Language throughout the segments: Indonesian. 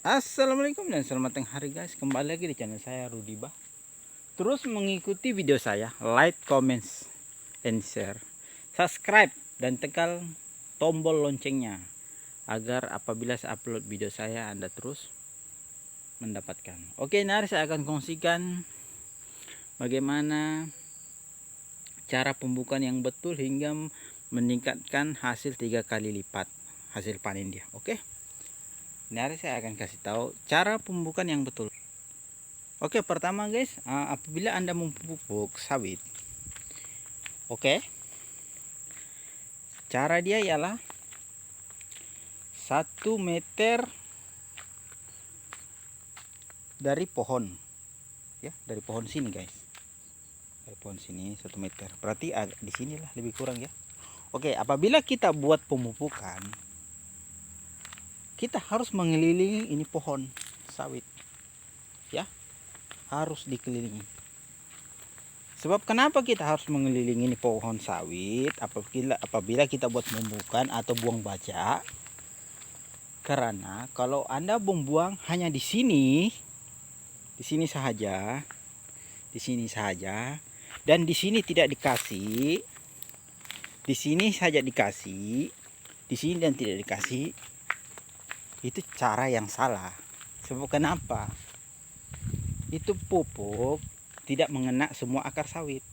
Assalamualaikum dan selamat hari guys. Kembali lagi di channel saya Rudi Bah. Terus mengikuti video saya, like, comments, and share, subscribe dan tekan tombol loncengnya agar apabila saya upload video saya Anda terus mendapatkan. Oke, nanti saya akan kongsikan bagaimana cara pembukaan yang betul hingga meningkatkan hasil 3 kali lipat hasil panen dia. Oke. Nanti saya akan kasih tahu cara pembukaan yang betul. Oke, pertama guys, apabila Anda memupuk sawit, oke, cara dia ialah 1 meter dari pohon, ya, dari pohon sini guys, dari pohon sini 1 meter. Berarti di sinilah lebih kurang ya. Oke, apabila kita buat pemupukan, kita harus mengelilingi ini pohon sawit, ya, harus dikelilingi. Sebab kenapa kita harus mengelilingi ini pohon sawit apabila kita buat pemupukan atau buang baja? Karena kalau Anda membuang hanya di sini saja, dan di sini tidak dikasih, di sini saja dikasih, di sini dan tidak dikasih, itu cara yang salah. Sebab kenapa? Itu pupuk tidak mengena semua akar sawit.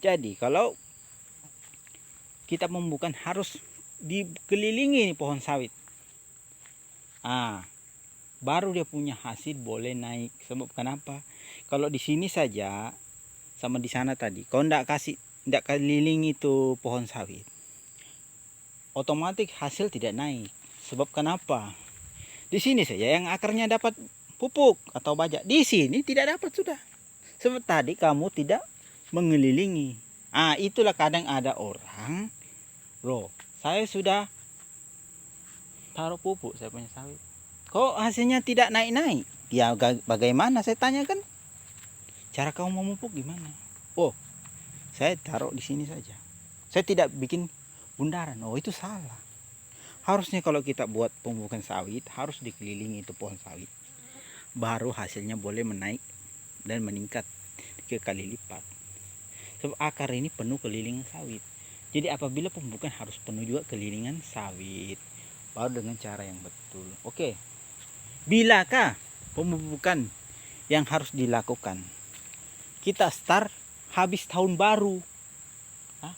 Jadi kalau kita membukan harus dikelilingi pohon sawit, baru dia punya hasil boleh naik. Sebab kenapa? Kalau di sini saja sama di sana tadi, kalau tidak keliling itu pohon sawit, otomatis hasil tidak naik. Sebab kenapa? Di sini saja yang akarnya dapat pupuk atau baja, di sini tidak dapat sudah. Sebab tadi kamu tidak mengelilingi. Itulah kadang ada orang, loh, saya sudah taruh pupuk saya punya sawit, kok hasilnya tidak naik-naik? Ya bagaimana, saya tanyakan, cara kamu memupuk gimana? Oh, saya taruh di sini saja, saya tidak bikin bundaran. Oh, itu salah. Harusnya kalau kita buat pemupukan sawit harus dikelilingi itu pohon sawit, baru hasilnya boleh menaik dan meningkat 3 kali lipat. Sebab akar ini penuh keliling sawit. Jadi apabila pemupukan harus penuh juga kelilingan sawit, baru dengan cara yang betul. Oke, bilakah pemupukan yang harus dilakukan? Kita start habis tahun baru.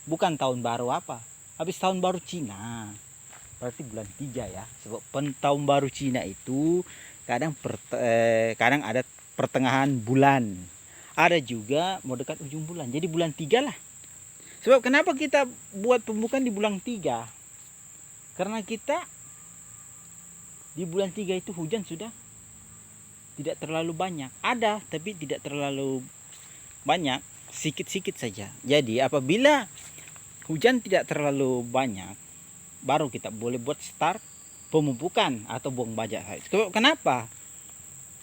Bukan tahun baru apa, habis tahun baru Cina, berarti bulan 3 ya. Sebab tahun baru Cina itu kadang ada pertengahan bulan, ada juga mau dekat ujung bulan, jadi bulan 3 lah. Sebab kenapa kita buat pembukaan di bulan 3? Karena kita di bulan 3 itu hujan sudah tidak terlalu banyak, ada tapi tidak terlalu banyak, sikit-sikit saja. Jadi apabila hujan tidak terlalu banyak, baru kita boleh buat start pemupukan atau buang baja. Kenapa?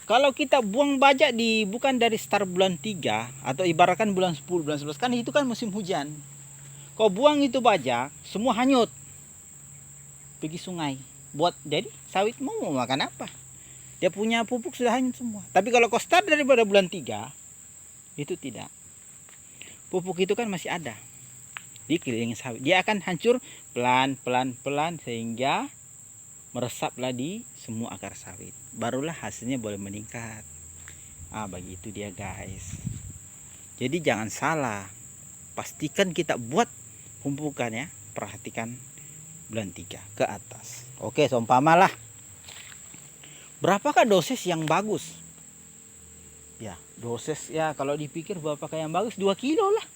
Kalau kita buang baja bukan dari start bulan 3 atau ibaratkan bulan 10, bulan 11, kan itu kan musim hujan. Kau buang itu baja, semua hanyut pergi sungai. Jadi sawit mau makan apa? Dia punya pupuk sudah hanyut semua. Tapi kalau kau start daripada bulan 3, itu tidak. Pupuk itu kan masih ada di keliling sawit, dia akan hancur pelan-pelan sehingga meresaplah di semua akar sawit, barulah hasilnya boleh meningkat. Begitu dia guys. Jadi jangan salah, pastikan kita buat pemupukan ya, perhatikan bulan 3 ke atas. Oke, seumpamalah berapakah dosis yang bagus? Ya, dosis ya kalau dipikir berapakah yang bagus, 2 kilo lah,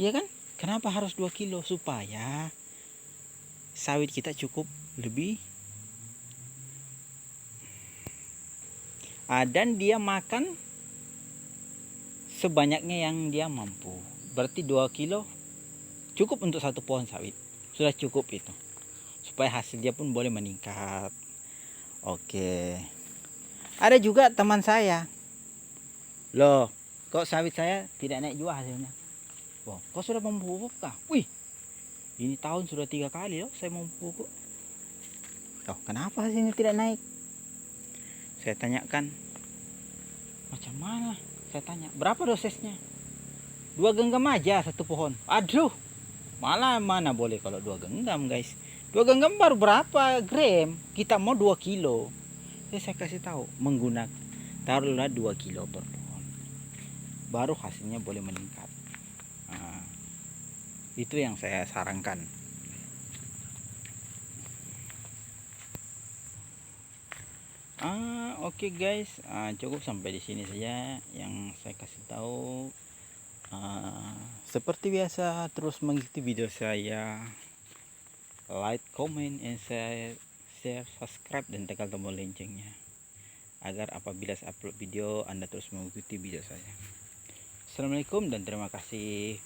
iya kan? Kenapa harus 2 kilo? Supaya sawit kita cukup lebih, dan dia makan sebanyaknya yang dia mampu. Berarti 2 kilo cukup untuk 1 pohon sawit, sudah cukup itu, supaya hasil dia pun boleh meningkat. Oke, ada juga teman saya, loh, kok sawit saya tidak naik juga hasilnya? Wow, kok sudah memupuk kah? Wih, ini tahun sudah 3 kali loh saya memupuk. Kenapa hasilnya tidak naik? Saya tanyakan, macam mana? Saya tanya, berapa dosisnya? 2 genggam aja satu pohon. Aduh, malah mana boleh kalau 2 genggam guys. 2 genggam baru berapa gram? Kita mau 2 kilo. Saya kasih tahu, menggunakan taruhlah 2 kilo per pohon, baru hasilnya boleh meningkat. Nah, itu yang saya sarankan. Oke guys, cukup sampai di sini saja yang saya kasih tahu. Seperti biasa, terus mengikuti video saya, like, comment, and share, subscribe, dan tekan tombol loncengnya agar apabila saya upload video Anda terus mengikuti video saya. Assalamualaikum dan terima kasih.